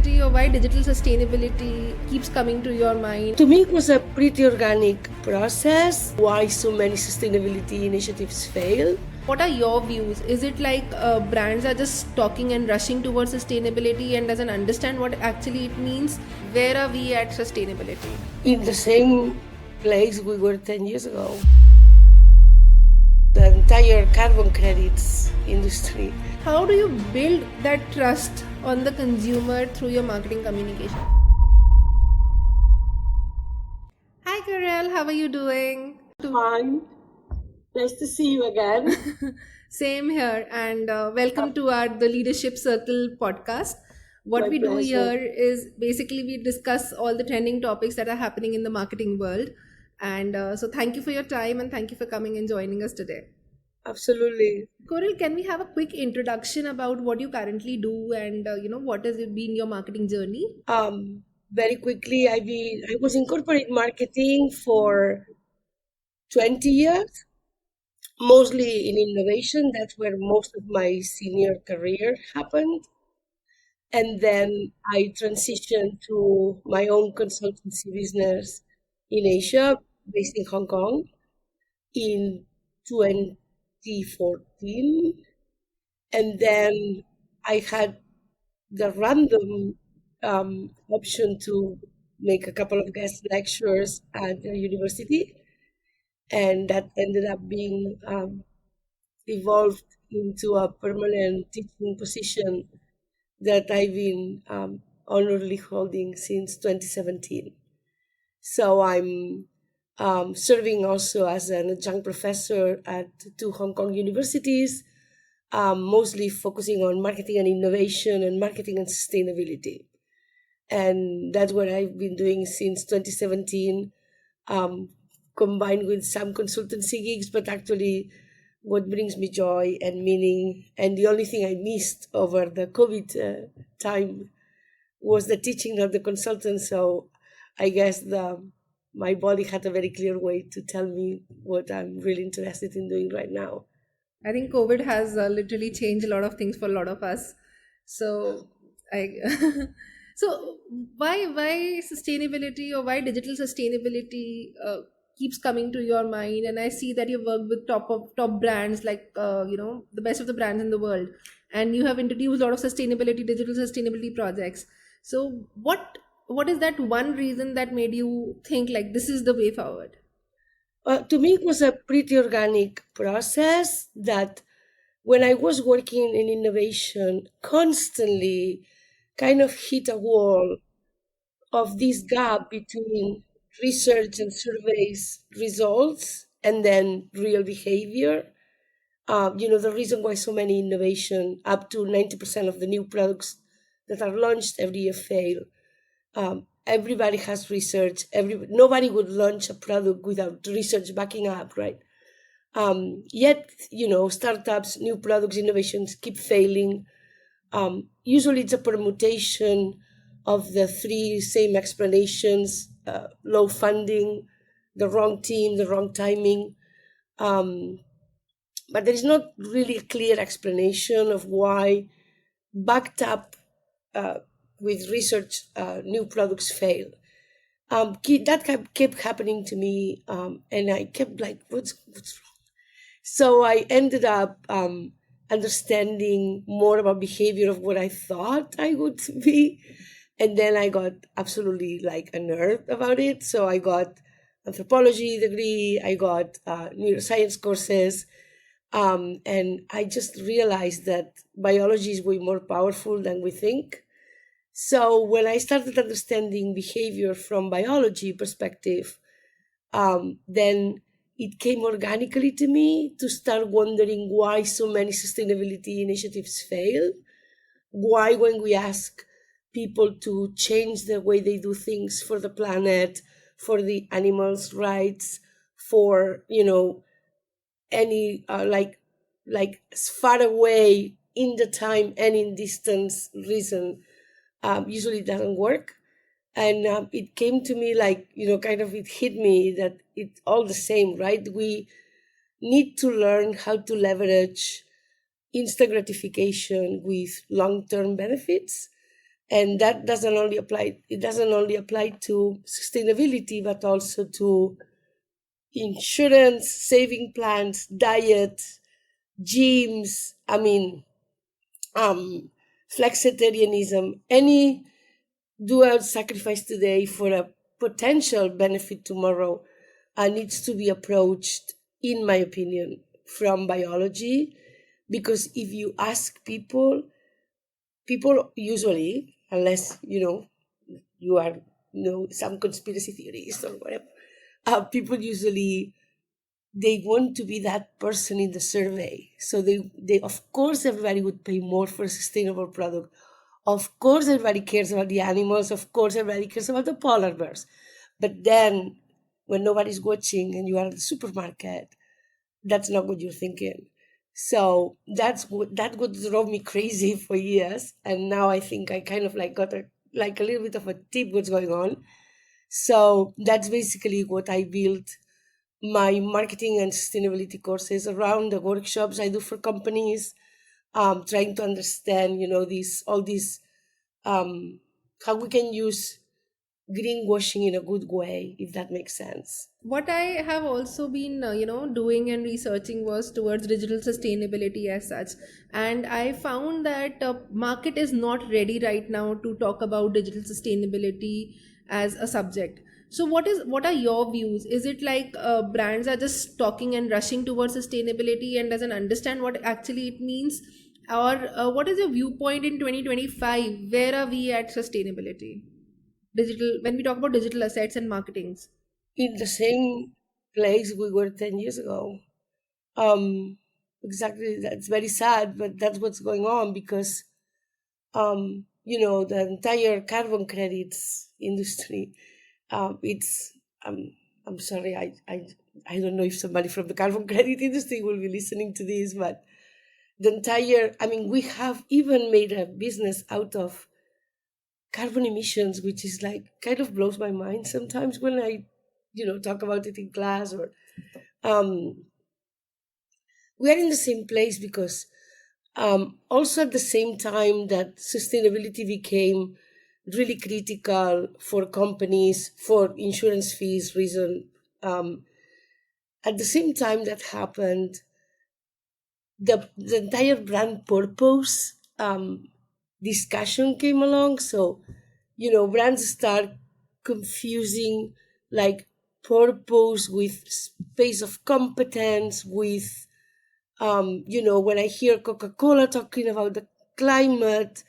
sustainability or why digital sustainability keeps coming to your mind? To me, it was a pretty organic process. Why so many sustainability initiatives fail? What are your views? Is it like brands are just talking and rushing towards sustainability and doesn't understand what actually it means? Where are we at sustainability? In the same place we were 10 years ago. The entire carbon credits industry. How do you build that trust on the consumer through your marketing communication? Hi Coral, how are you doing? Fine. Nice to see you again. Same here, and welcome to our The Leadership Circle podcast. What My we do pleasure. here is basically we discuss all the trending topics that are happening in the marketing world. And so thank you for your time and thank you for coming and joining us today. Absolutely. Coral, can we have a quick introduction about what you currently do and what has been your marketing journey? Very quickly, I was in corporate marketing for 20 years, mostly in innovation. That's where most of my senior career happened. And then I transitioned to my own consultancy business in Asia, based in Hong Kong, in 2014. And then I had the random option to make a couple of guest lectures at the university. And that ended up being evolved into a permanent teaching position that I've been honorably holding since 2017. So I'm serving also as an adjunct professor at two Hong Kong universities, mostly focusing on marketing and innovation and marketing and sustainability. And that's what I've been doing since 2017, combined with some consultancy gigs, but actually what brings me joy and meaning, and the only thing I missed over the COVID time was the teaching, not the consultant. So I guess my body had a very clear way to tell me what I'm really interested in doing right now. I think COVID has literally changed a lot of things for a lot of us. So I so why sustainability or why digital sustainability keeps coming to your mind? And I see that you work with top brands like the best of the brands in the world, and you have introduced a lot of digital sustainability projects. So what is that one reason that made you think like this is the way forward? To me, it was a pretty organic process that when I was working in innovation, constantly kind of hit a wall of this gap between research and surveys results and then real behavior. The reason why so many innovation, up to 90% of the new products that are launched every year fail. Everybody has research. Nobody would launch a product without research backing up, right? Yet, startups, new products, innovations keep failing. Usually it's a permutation of the three same explanations: low funding, the wrong team, the wrong timing. But there is not really a clear explanation of why, backed up with research, new products fail. That kept happening to me, and I kept like, what's wrong? So I ended up understanding more about behavior of what I thought I would be, and then I got absolutely like a nerd about it. So I got anthropology degree, I got neuroscience courses, and I just realized that biology is way more powerful than we think. So when I started understanding behavior from biology perspective, then it came organically to me to start wondering why so many sustainability initiatives fail. Why, when we ask people to change the way they do things for the planet, for the animals' rights, for any like as far away in the time and in distance reason, usually it doesn't work. And it came to me like, kind of it hit me that it's all the same, right? We need to learn how to leverage instant gratification with long-term benefits. And that doesn't only apply to sustainability, but also to insurance, saving plans, diet, gyms, um, flexitarianism, any dual sacrifice today for a potential benefit tomorrow needs to be approached, in my opinion, from biology. Because if you ask people, people usually, unless you are some conspiracy theorist or whatever, people usually they want to be that person in the survey. So they of course everybody would pay more for a sustainable product. Of course everybody cares about the animals. Of course everybody cares about the polar bears. But then when nobody's watching and you are at the supermarket, that's not what you're thinking. So that would drove me crazy for years. And now I think I kind of like got like a little bit of a tip what's going on. So that's basically what I built my marketing and sustainability courses around, the workshops I do for companies, trying to understand, these all these how we can use greenwashing in a good way, if that makes sense. What I have also been doing and researching was towards digital sustainability as such, and I found that market is not ready right now to talk about digital sustainability as a subject. So what are your views? Is it like brands are just talking and rushing towards sustainability and doesn't understand what actually it means, or what is your viewpoint in 2025? Where are we at sustainability digital when we talk about digital assets and marketings? In the same place we were 10 years ago. Um, exactly, that's very sad, but that's what's going on because, the entire carbon credits industry, it's, I'm sorry, I don't know if somebody from the carbon credit industry will be listening to this, but we have even made a business out of carbon emissions, which is like kind of blows my mind sometimes when I, talk about it in class or, um, we are in the same place because also at the same time that sustainability became really critical for companies for insurance fees reason, at the same time that happened, the entire brand purpose discussion came along. So brands start confusing like purpose with space of competence with when I hear Coca-Cola talking about the climate,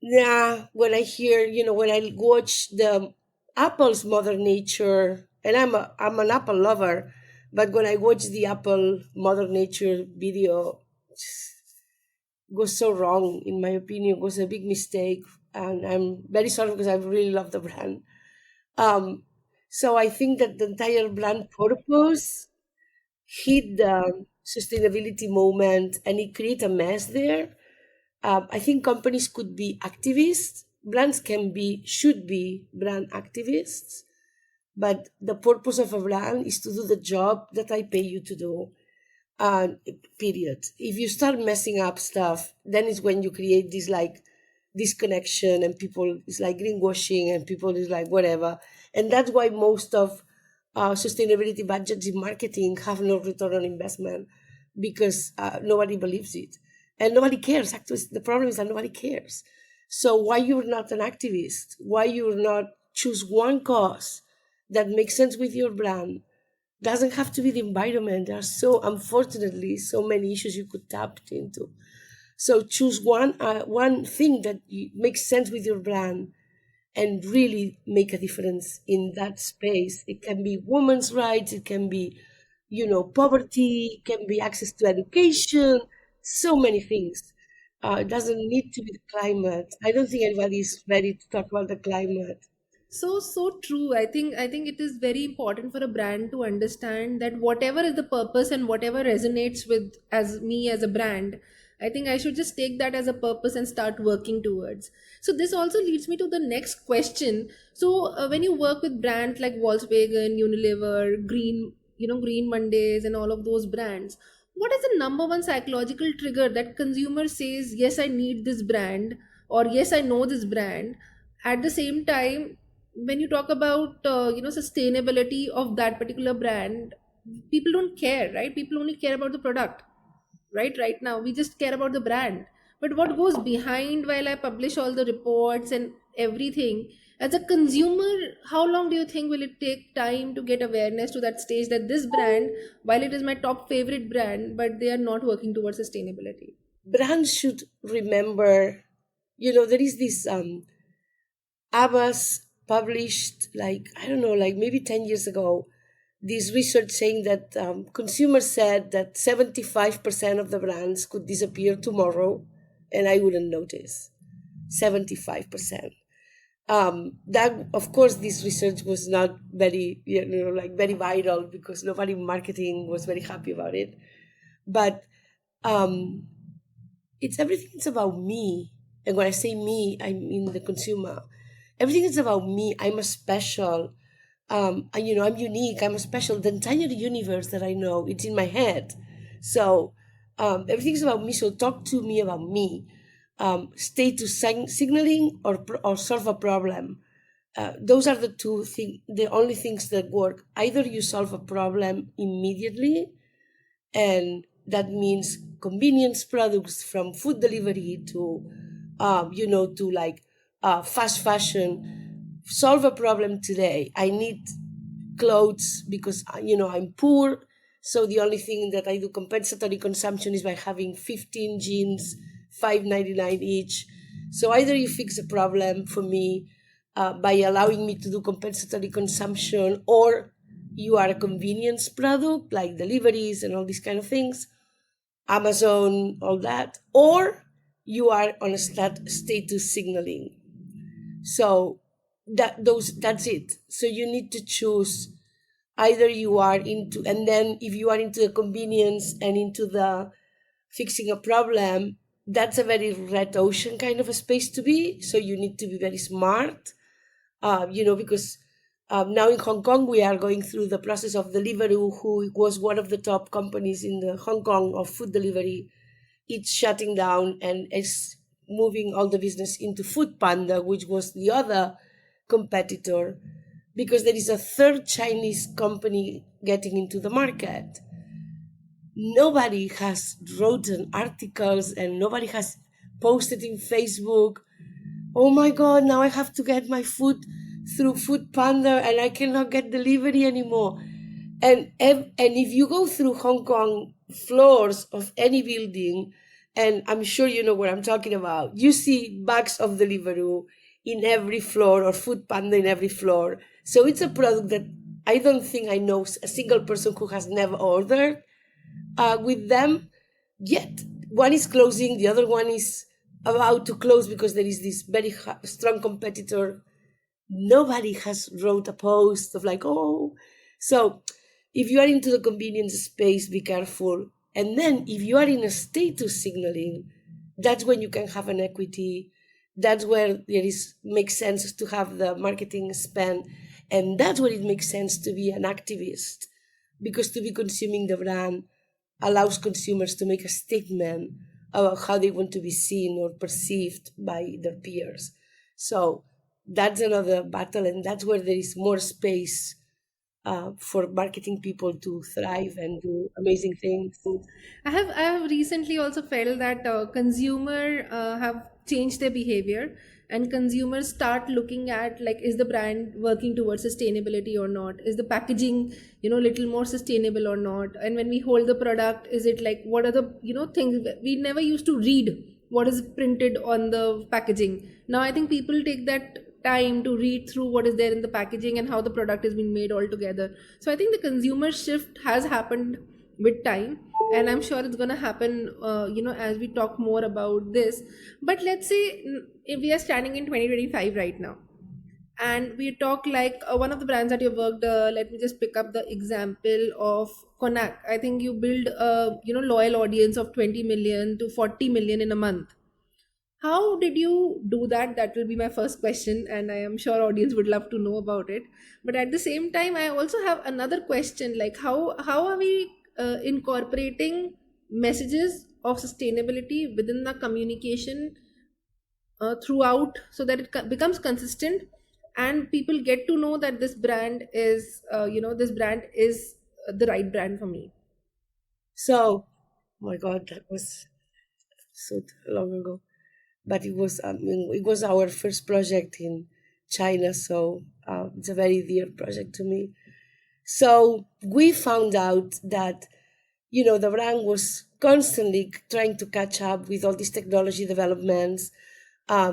yeah, when I hear, when I watch the Apple's Mother Nature, and I'm an Apple lover, but when I watch the Apple Mother Nature video, it goes so wrong, in my opinion, it was a big mistake. And I'm very sorry because I really love the brand. Um, so I think that the entire brand purpose hit the sustainability moment and it create a mess there. I think companies could be activists, brands should be brand activists, but the purpose of a brand is to do the job that I pay you to do. Uh, Period. If you start messing up stuff, then it's when you create this like disconnection and people is like greenwashing and people is like whatever. And that's why most of sustainability budgets in marketing have no return on investment because nobody believes it and nobody cares. Actually, the problem is that nobody cares. So why you're not an activist? Why you're not choose one cause that makes sense with your brand? Doesn't have to be the environment. There are so unfortunately so many issues you could tap into. So choose one thing that makes sense with your brand and really make a difference in that space. It can be women's rights, it can be, poverty, it can be access to education, so many things. It doesn't need to be the climate. I don't think anybody is ready to talk about the climate. So true. I think it is very important for a brand to understand that whatever is the purpose and whatever resonates with as me as a brand, I think I should just take that as a purpose and start working towards. So this also leads me to the next question. So when you work with brands like Volkswagen, Unilever, Green Mondays and all of those brands, what is the number one psychological trigger that consumer says, yes, I need this brand, or yes, I know this brand. At the same time, when you talk about sustainability of that particular brand, people don't care, right? People only care about the product, right now we just care about the brand. But what goes behind, while I publish all the reports and everything, as a consumer, how long do you think will it take time to get awareness to that stage that this brand, while it is my top favorite brand, but they are not working towards sustainability? Brands should remember, there is this Abbas published, like, I don't know, like maybe 10 years ago, this research saying that consumers said that 75% of the brands could disappear tomorrow and I wouldn't notice. 75%. That, of course, this research was not very, like very viral because nobody in marketing was very happy about it. But um, it's everything is about me. And when I say me, I mean the consumer. Everything is about me. I'm a special. I'm unique. I'm a special. The entire universe that I know, it's in my head. So everything's about me. So talk to me about me. Status signaling or solve a problem. Those are the only things that work. Either you solve a problem immediately, and that means convenience products from food delivery to like fast fashion. Solve a problem today. I need clothes because I'm poor, so the only thing that I do compensatory consumption is by having 15 jeans, 5.99 each. So either you fix a problem for me by allowing me to do compensatory consumption, or you are a convenience product like deliveries and all these kind of things, Amazon, all that, or you are on a status signaling. So that's it. So you need to choose. Either you are into, and then if you are into the convenience and into the fixing a problem, that's a very red ocean kind of a space to be. So you need to be very smart, because now in Hong Kong we are going through the process of Deliveroo, who was one of the top companies in the Hong Kong of food delivery. It's shutting down and is moving all the business into Food Panda, which was the other competitor, because there is a third Chinese company getting into the market. Nobody has written articles and nobody has posted in Facebook, oh my God, now I have to get my food through Food Panda and I cannot get delivery anymore. And if you go through Hong Kong floors of any building, and I'm sure you know what I'm talking about, you see bags of Deliveroo in every floor or Food Panda in every floor. So it's a product that I don't think I know a single person who has never ordered with them yet. One is closing, the other one is about to close because there is this very strong competitor. Nobody has wrote a post of like, oh. So if you are into the convenience space, be careful. And then if you are in a status signaling, that's when you can have an equity. That's where makes sense to have the marketing spend. And that's where it makes sense to be an activist, because to be consuming the brand allows consumers to make a statement about how they want to be seen or perceived by their peers. So that's another battle, and that's where there is more space for marketing people to thrive and do amazing things. I have recently also felt that consumer have changed their behavior, and consumers start looking at, like, is the brand working towards sustainability or not? Is the packaging little more sustainable or not? And when we hold the product, is it like, what are the things we never used to read what is printed on the packaging? Now I think people take that time to read through what is there in the packaging and how the product is being made altogether. So I think the consumer shift has happened with time, and I'm sure it's going to happen as we talk more about this. But let's say, if we are standing in 2025 right now, and we talk like one of the brands that you worked, let me just pick up the example of Konak. I think you build a loyal audience of 20 million to 40 million in a month. How did you do that? That will be my first question, and I am sure audience would love to know about it. But at the same time, I also have another question, like, how are we incorporating messages of sustainability within the communication throughout, so that it becomes consistent, and people get to know that this brand is, this brand is the right brand for me. So, oh my God, that was so long ago. But it was, I mean, it was our first project in China, so it's a very dear project to me. So we found out that, the brand was constantly trying to catch up with all these technology developments,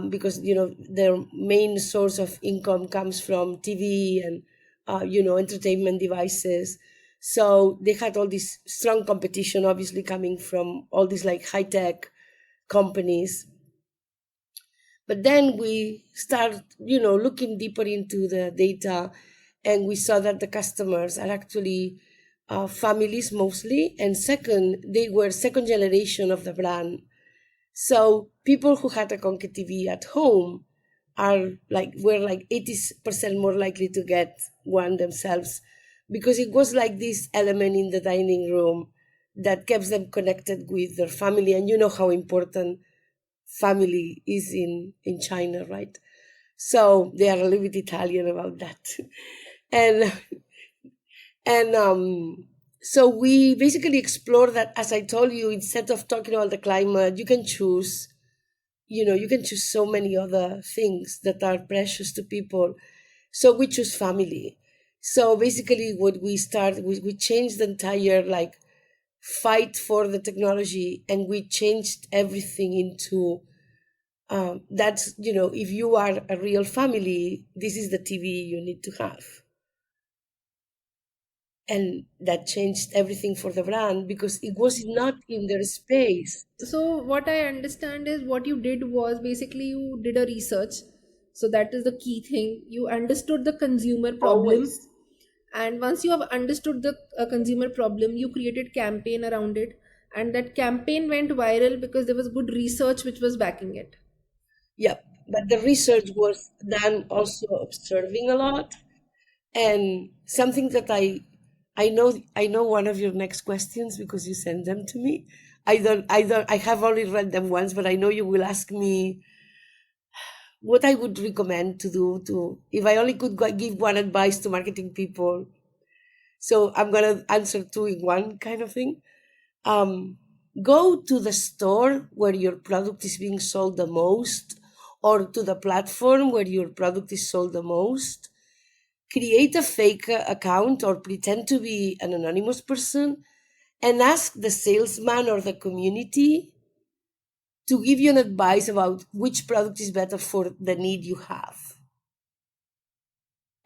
because, their main source of income comes from TV and, entertainment devices. So they had all this strong competition, obviously coming from all these like high tech companies. But then we start, looking deeper into the data, and we saw that the customers are actually families mostly, and second, they were second generation of the brand. So people who had a Conky TV at home were like 80% more likely to get one themselves, because it was like this element in the dining room that kept them connected with their family. And you know how important family is in China, right? So they are a little bit Italian about that. and and so we basically explore that, as I told you, instead of talking about the climate, you can choose so many other things that are precious to people. So we choose family. So basically what we changed the entire like fight for the technology, and we changed everything into, that's, if you are a real family, this is the TV you need to have. And that changed everything for the brand, because it was not in their space. So what I understand is, what you did was basically you did a research. So that is the key thing. You understood the consumer problem, Always. and once you have understood the consumer problem, you created campaign around it, and that campaign went viral because there was good research which was backing it. Yep. But the research was done also observing a lot. And something that I know one of your next questions, because you sent them to me. I have only read them once, but I know you will ask me what I would recommend to do, to if I only could give one advice to marketing people. So I'm gonna answer two in one kind of thing. Um, Go to the store where your product is being sold the most, or to the platform where your product is sold the most. Create a fake account or pretend to be an anonymous person, and ask the salesman or the community to give you an advice about which product is better for the need you have.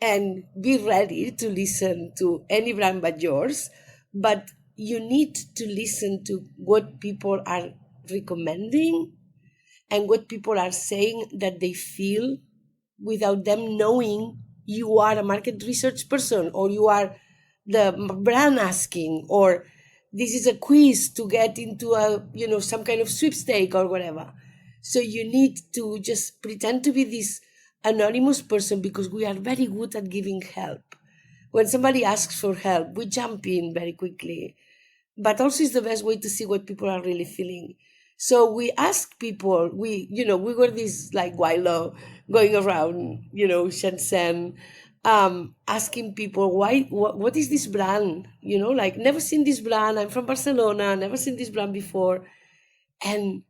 And be ready to listen to any brand but yours, but you need to listen to what people are recommending and what people are saying that they feel, without them knowing you are a market research person, or you are the brand asking, or this is a quiz to get into a, some kind of sweepstake or whatever. So you need to just pretend to be this anonymous person, because we are very good at giving help. When somebody asks for help, we jump in very quickly, but also it's the best way to see what people are really feeling. So we ask people, we were this like Guaylo going around, Shenzhen, asking people why, what is this brand? Like, never seen this brand. I'm from Barcelona, never seen this brand before. And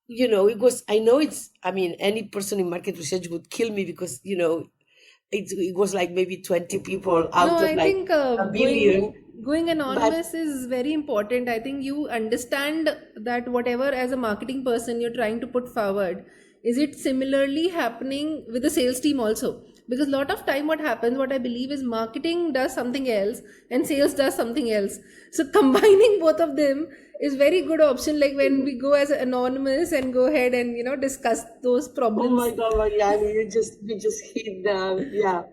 it was, I know it's, I mean, any person in market research would kill me, because, it was like maybe 20 people No, out of I like think a billion. going But anonymous is very important. I think you understand that whatever as a marketing person you're trying to put forward, is it similarly happening with the sales team also? Because a lot of time what happens, what I believe is, marketing does something else and sales does something else. So combining both of them is very good option. Like when we go as anonymous and go ahead and discuss those oh my problems. God, Mariani, you just hit the, yeah.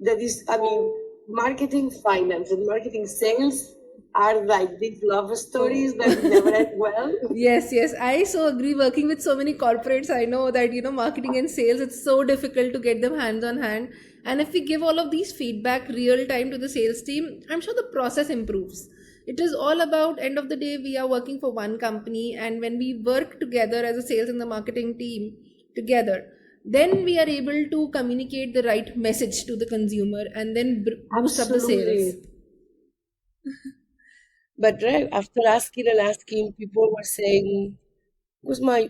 That is, I mean, marketing, finance, and marketing sales are like these love stories that never end well. Yes, yes. I so agree. Working with so many corporates, I know that, marketing and sales, it's so difficult to get them hands on hand. And if we give all of these feedback real time to the sales team, I'm sure the process improves. It is all about, end of the day, we are working for one company. And when we work together as a sales and the marketing team, together, then we are able to communicate the right message to the consumer and then boost up the sales. Absolutely. But right after asking and asking, people were saying, it was my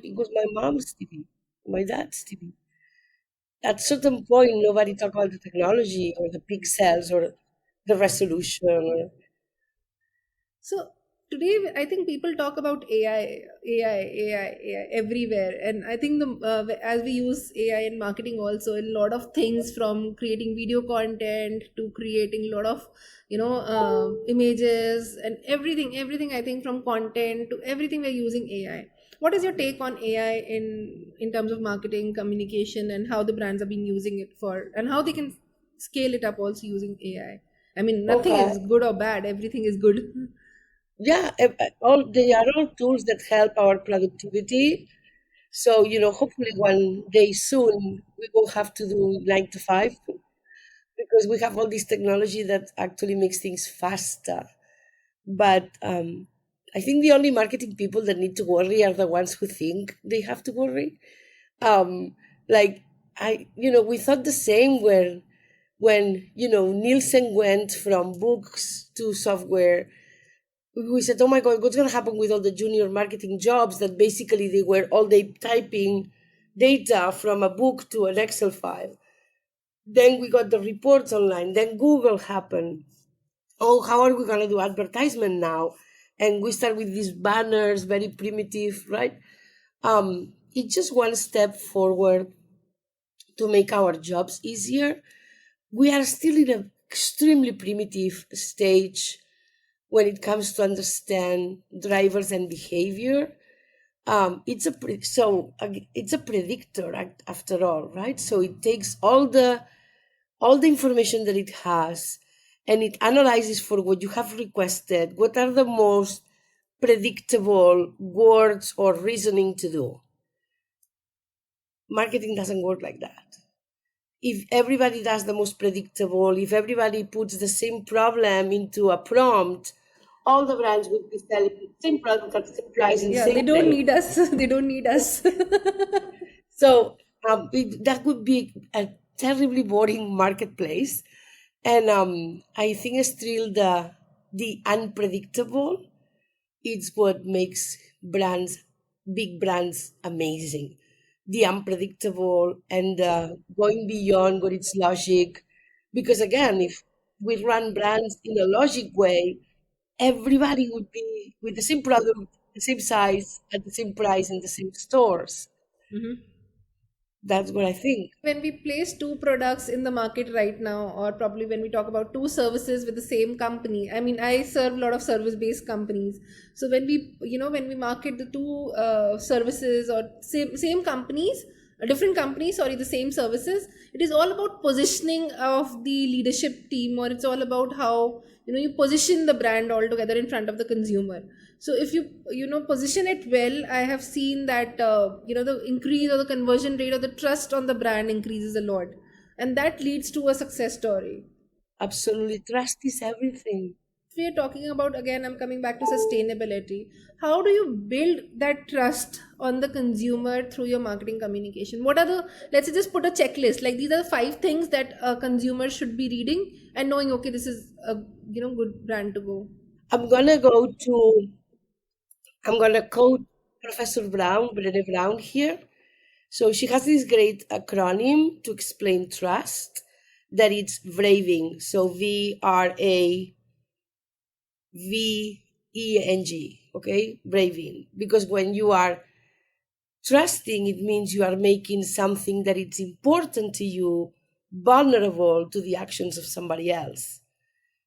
mom's TV, my dad's TV. At certain point, nobody talked about the technology or the pixels or the resolution. So today, I think people talk about AI everywhere, and I think as we use AI in marketing also, in a lot of things from creating video content to creating a lot of images and everything. I think from content to everything we're using AI. What is your take on AI in terms of marketing, communication, and how the brands have been using it for, and how they can scale it up also using AI? I mean, nothing Okay. is good or bad. Everything is good. Yeah, all they are all tools that help our productivity. So, hopefully one day soon we won't have to do 9 to 5 because we have all this technology that actually makes things faster. But I think the only marketing people that need to worry are the ones who think they have to worry. Um, like we thought the same when Nielsen went from books to software. We said, oh my God, what's going to happen with all the junior marketing jobs that basically they were all day typing data from a book to an Excel file. Then we got the reports online. Then Google happened. Oh, how are we going to do advertisement now? And we start with these banners, very primitive, right? It's just one step forward to make our jobs easier. We are still in an extremely primitive stage when it comes to understand drivers and behavior. It's a predictor after all, right? So it takes all the information that it has and it analyzes for what you have requested. What are the most predictable words or reasoning to do? Marketing doesn't work like that. If everybody does the most predictable, if everybody puts the same problem into a prompt, all the brands would be selling the same product at the same price in the Yeah, they same don't day. need us. They don't need us. So that would be a terribly boring marketplace. And I think still the unpredictable is what makes big brands amazing. The unpredictable and going beyond what its logic. Because again, if we run brands in a logic way, everybody would be with the same product, the same size, at the same price in the same stores. Mhm. That's what I think. When we place two products in the market right now, or probably when we talk about two services with the same company, I mean, I serve a lot of service based companies. So when when we market the two services or same companies, different companies, sorry, the same services, it is all about positioning of the leadership team, or it's all about how you position the brand altogether in front of the consumer. So if you position it well, I have seen that the increase or the conversion rate or the trust on the brand increases a lot, and that leads to a success story. Absolutely. Trust is everything. If we are talking about, again, I'm coming back to sustainability. How do you build that trust on the consumer through your marketing communication? What are the, let's say, just put a checklist, like these are the 5 things that a consumer should be reading and knowing, okay, this is a good brand to go. I'm gonna go to I'm gonna quote Professor Brown, Brené Brown here. So she has this great acronym to explain trust that it's braving. So VRAVENG, okay? Braving. Because when you are trusting, it means you are making something that it's important to you vulnerable to the actions of somebody else.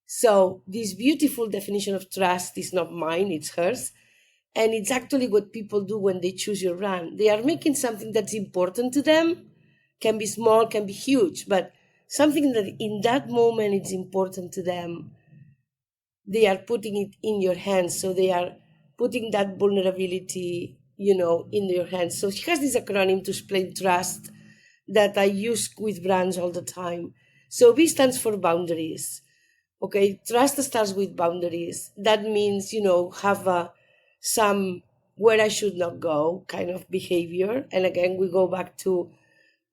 So this beautiful definition of trust is not mine, it's hers. And it's actually what people do when they choose your brand. They are making something that's important to them, can be small, can be huge, but something that in that moment it's important to them. They are putting it in your hands. So they are putting that vulnerability, in your hands. So she has this acronym to explain trust that I use with brands all the time. So B stands for boundaries. Okay, trust starts with boundaries. That means, have some where I should not go kind of behavior. And again, we go back to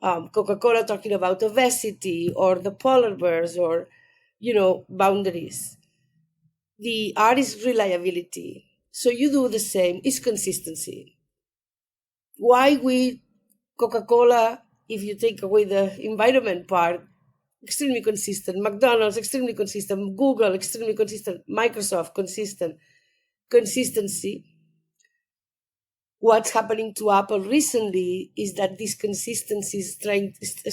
Coca-Cola talking about obesity or the polar bears or, boundaries. The R is reliability. So you do the same, is consistency. Why we Coca-Cola, if you take away the environment part, extremely consistent. McDonald's, extremely consistent. Google, extremely consistent. Microsoft, consistent. Consistency. What's happening to Apple recently is that this consistency is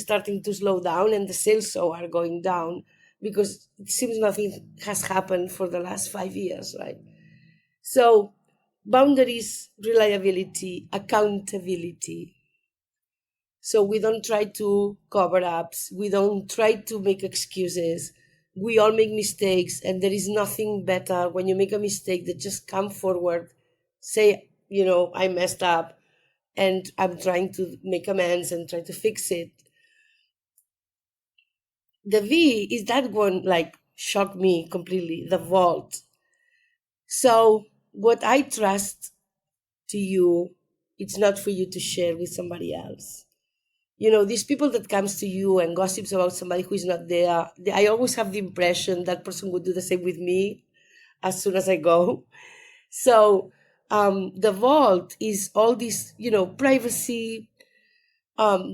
starting to slow down, and the sales so are going down because it seems nothing has happened for the last 5 years, right? So boundaries, reliability, accountability. So we don't try to cover ups. We don't try to make excuses. We all make mistakes, and there is nothing better when you make a mistake that just come forward, say, I messed up and I'm trying to make amends and try to fix it. The V is that one, like, shocked me completely, the vault. So what I trust to you, it's not for you to share with somebody else. These people that comes to you and gossips about somebody who is not there, I always have the impression that person would do the same with me as soon as I go. So the vault is all this, privacy,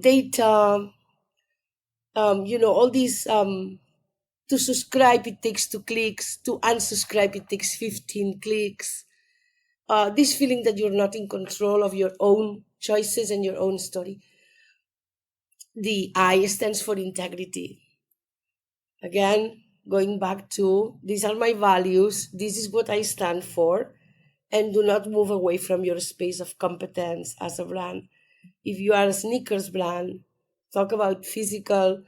data, all these, to subscribe, it takes 2 clicks, to unsubscribe, it takes 15 clicks. This feeling that you're not in control of your own choices and your own story. The I stands for integrity. Again, going back to, these are my values, this is what I stand for, and do not move away from your space of competence as a brand. If you are a sneakers brand, talk about physical,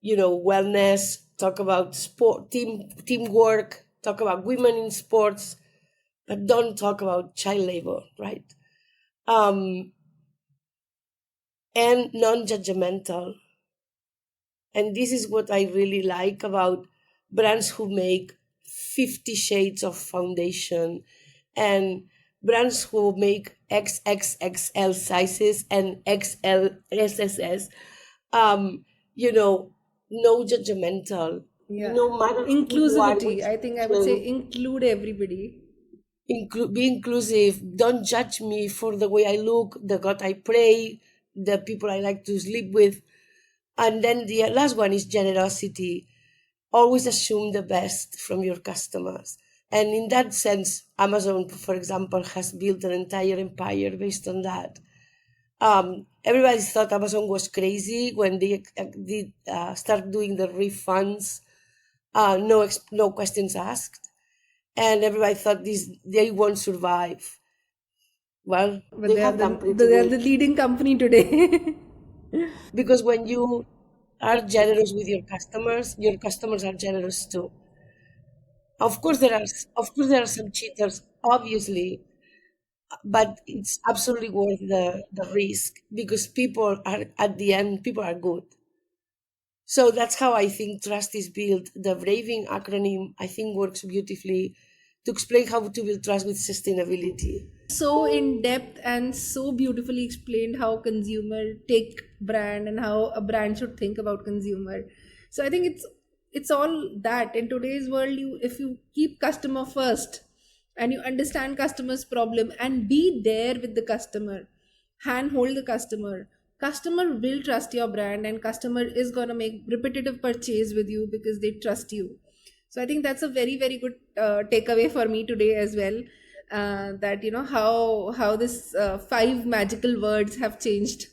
wellness, talk about sport, teamwork, talk about women in sports, but don't talk about child labor, right? And non-judgmental. And this is what I really like about brands who make 50 shades of foundation, and brands who make XXXL sizes and XLSSS. No judgmental. Yeah. No matter who you are, Inclusivity. which I think I would say include everybody. be inclusive. Don't judge me for the way I look, the God I pray, the people I like to sleep with. And then the last one is generosity. Always assume the best from your customers. And in that sense, Amazon, for example, has built an entire empire based on that. Everybody thought Amazon was crazy when they did start doing the refunds, no questions asked, and everybody thought they won't survive. Well, But they they are have done pretty they are good, the leading company today. because when you are generous with your customers are generous too. Of course there are some cheaters, obviously, but it's absolutely worth the risk, because people are, at the end, people are good. So that's how I think trust is built. The Braving acronym, I think, works beautifully to explain how to build trust with sustainability. So in depth and so beautifully explained how consumer take brand and how a brand should think about consumer. So I think it's all that in today's world, you if you keep customer first and you understand customer's problem and be there with the customer, hand hold the customer will trust your brand, and customer is going to make repetitive purchase with you because they trust you. So I think that's a very very good takeaway for me today as well, that how this 5 magical words have changed.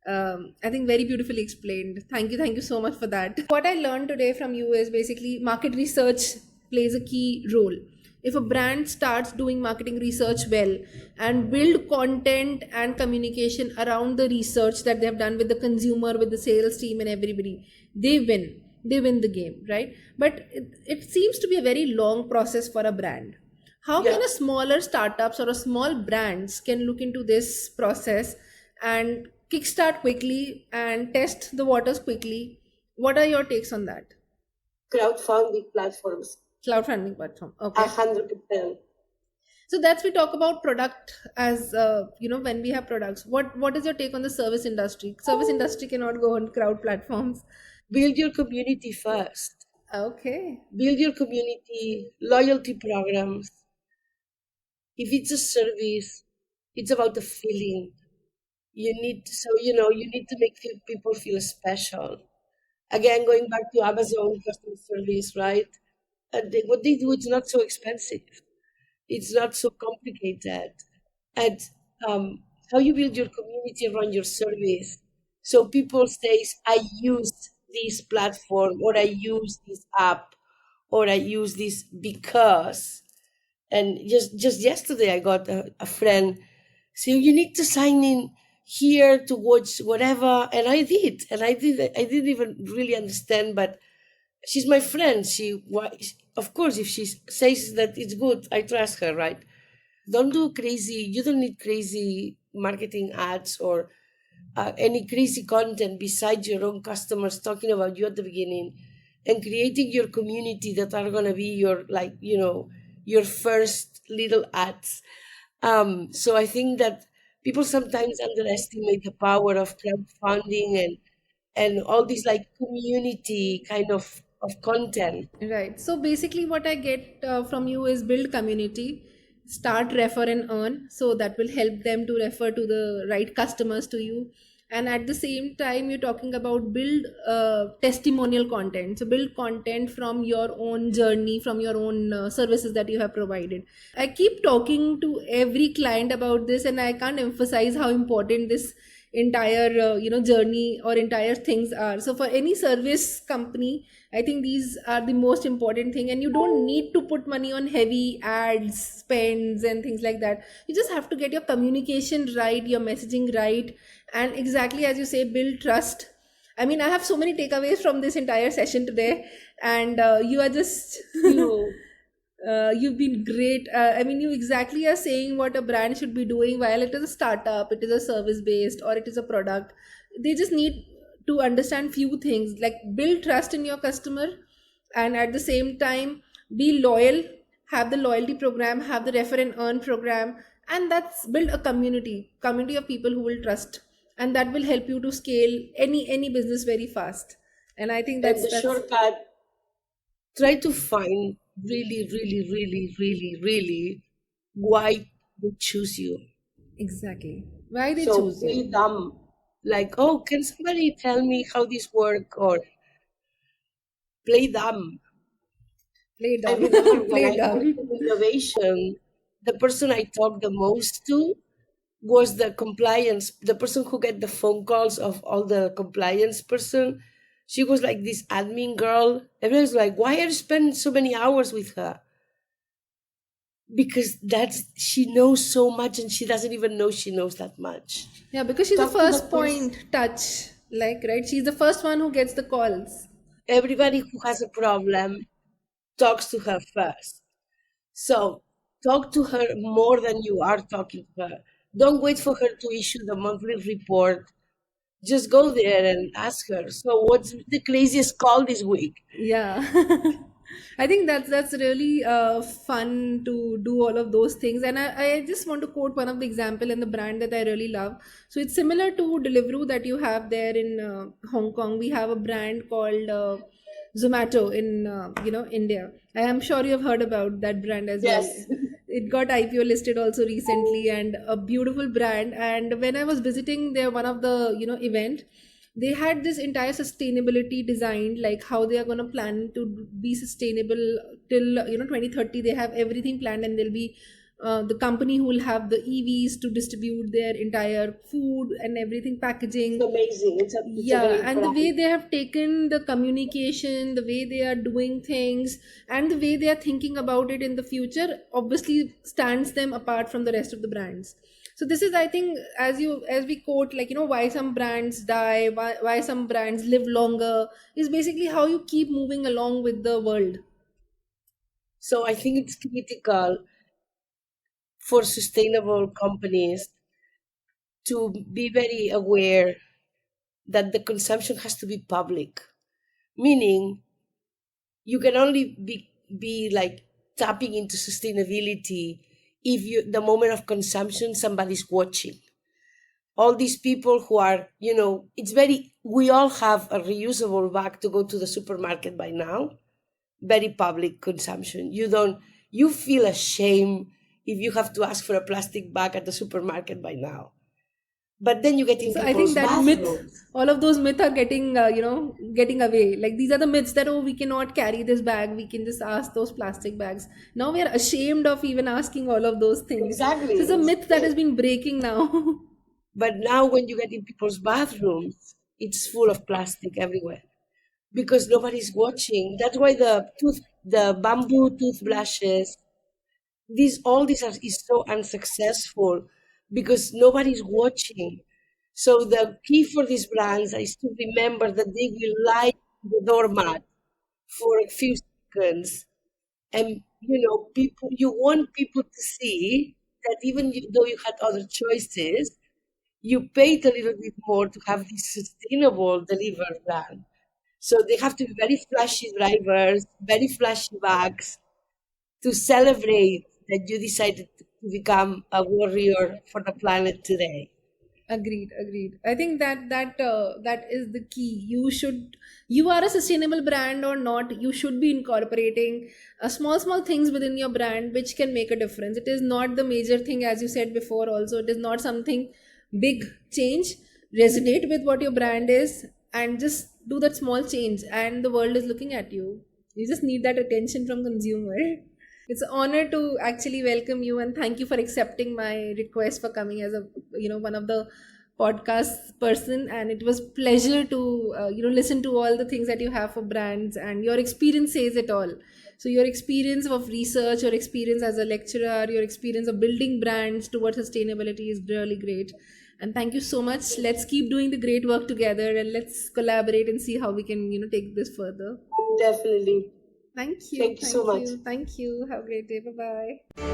I think very beautifully explained. Thank you so much for that. What I learned today from you is basically market research plays a key role. If a brand starts doing marketing research well and build content and communication around the research that they have done with the consumer, with the sales team and everybody, they win the game, right? But it seems to be a very long process for a brand. How can Yeah. a smaller startups or a small brands can look into this process and kickstart quickly and test the waters quickly? What are your takes on that? Crowdfunding platforms, Cloud funding platform. Okay. 100%. So that's we talk about product as when we have products. What is your take on the service industry? Service industry cannot go on crowd platforms. Build your community first. Okay. Build your community, loyalty programs. If it's a service, it's about the feeling. You need to make people feel special. Again, going back to Amazon customer service, right? What they do, it's not so expensive. It's not so complicated. And how you build your community around your service. So people says, I use this platform, or I use this app, or I use this because. And just yesterday, I got a friend saying, you need to sign in here to watch whatever, and I did, and I didn't even really understand, but she's my friend. Of course, if she says that it's good, I trust her, right? Don't do crazy. You don't need crazy marketing ads or any crazy content besides your own customers talking about you at the beginning, and creating your community that are going to be your, like, your first little ads. So I think that people sometimes underestimate the power of crowdfunding and all these like community kind of content. Right. So basically, what I get from you is build community, start refer and earn. So that will help them to refer to the right customers to you. And at the same time, you're talking about build testimonial content. So build content from your own journey, from your own services that you have provided. I keep talking to every client about this, and I can't emphasize how important this entire journey or entire things are. So for any service company, I think these are the most important thing, and you don't need to put money on heavy ads, spends, and things like that. You just have to get your communication right, your messaging right, and exactly as you say, build trust. I mean, I have so many takeaways from this entire session today, and you are just You you've been great. I mean, you exactly are saying what a brand should be doing. While it is a startup, it is a service based, or it is a product, they just need to understand few things, like build trust in your customer, and at the same time be loyal, have the loyalty program, have the refer and earn program, and that's build a community of people who will trust, and that will help you to scale any business very fast. And I think and that's the that's shortcut, try to find really, really, really, really, really why they choose you. exactly why they So choose play you. dumb, like, oh, can somebody tell me how this work, or play dumb. Play I dumb. remember when Play I worked dumb. in innovation, the person I talked the most to was the compliance, the person who get the phone calls of all the compliance person. She was like this admin girl. Everyone's like, why are you spending so many hours with her? Because that's she knows so much and she doesn't even know she knows that much. Yeah, because she's the Talk to the first person. point touch, like, right? She's the first one who gets the calls. Everybody who has a problem talks to her first. So talk to her more than you are talking to her. Don't wait for her to issue the monthly report. Just go there and ask her. So what's the craziest call this week? Yeah. I think that's really fun to do all of those things. And I just want to quote one of the example and the brand that I really love. So it's similar to Deliveroo that you have there in Hong Kong. We have a brand called Zomato in India. I am sure you have heard about that brand as well. Yes. It got IPO listed also recently, and a beautiful brand. And when I was visiting their one of the event, they had this entire sustainability designed, like how they are going to plan to be sustainable till 2030. They have everything planned, and there'll be the company who will have the EVs to distribute their entire food and everything, It's packaging. amazing. It's a Yeah, great and the brand. way they have taken the communication, the way they are doing things, and the way they are thinking about it in the future obviously stands them apart from the rest of the brands. So this is, I think, as we quote, like, why some brands die, why some brands live longer, is basically how you keep moving along with the world. So I think it's critical for sustainable companies to be very aware that the consumption has to be public. Meaning you can only be like tapping into sustainability if you the moment of consumption somebody's watching. All these people who are, it's very, we all have a reusable bag to go to the supermarket by now. Very public consumption. You feel ashamed if you have to ask for a plastic bag at the supermarket by now. But then you get in So I think people's that myth, bathrooms. all of those myths are getting, getting away. Like these are the myths that, oh, we cannot carry this bag. We can just ask those plastic bags. Now we are ashamed of even asking all of those things. So it's a Exactly. myth that has been breaking now. But now when you get in people's bathrooms, it's full of plastic everywhere because nobody's watching. That's why the bamboo toothbrushes, all these is so unsuccessful because nobody's watching. So the key for these brands is to remember that they will lie on the doormat for a few seconds, and people, you want people to see that even though you had other choices, you paid a little bit more to have this sustainable delivery brand. So they have to be very flashy drivers, very flashy bags to celebrate that you decided to become a warrior for the planet today. Agreed, agreed. I think that is the key. You are a sustainable brand or not, you should be incorporating small things within your brand which can make a difference. It is not the major thing, as you said before. Also, it is not something big change. Resonate with what your brand is, and just do that small change, and the world is looking at you. You just need that attention from consumer. It's an honor to actually welcome you, and thank you for accepting my request for coming as a one of the podcast person. And it was pleasure to listen to all the things that you have for brands, and your experience says it all. So your experience of research, your experience as a lecturer, your experience of building brands towards sustainability is really great. And thank you so much. Let's keep doing the great work together, and let's collaborate and see how we can take this further. Definitely. Thank you. Thank you so Thank much. you. Thank you. Have a great day. Bye bye.